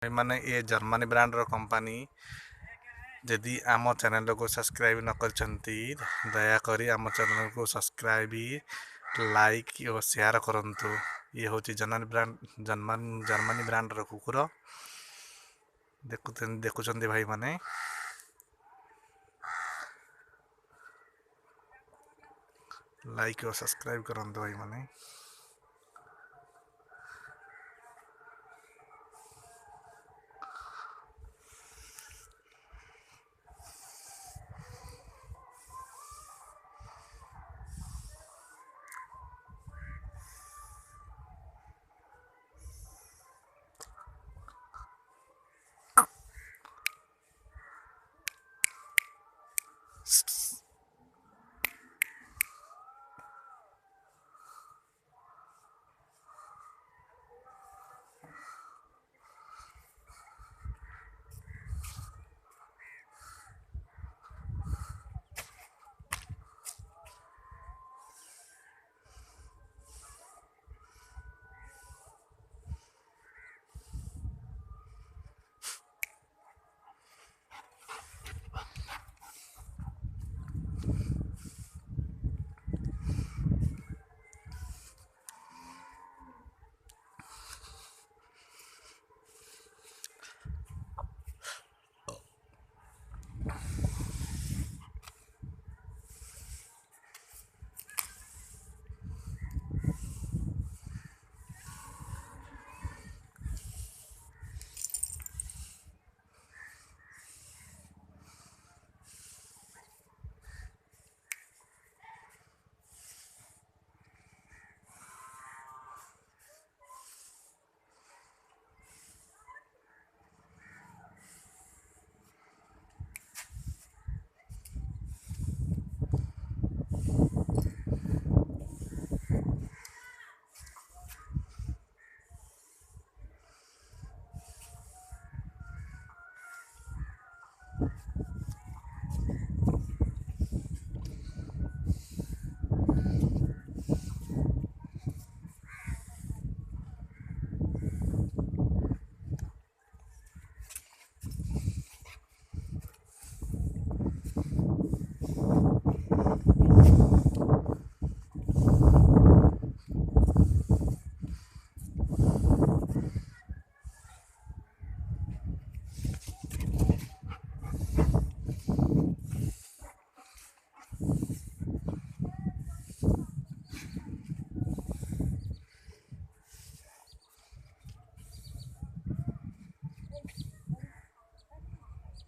मैंने ये Germany brand रो company यदि आम चैनल को सब्सक्राइब न करछंती दयाकरी आम चैनल को सब्सक्राइब लाइक और शेयर करंतु। ये हूँ जर्मनी ब्रांड रो कुकुर देखुचंदी भाई माने लाइक और सब्सक्राइब करंतु भाई माने।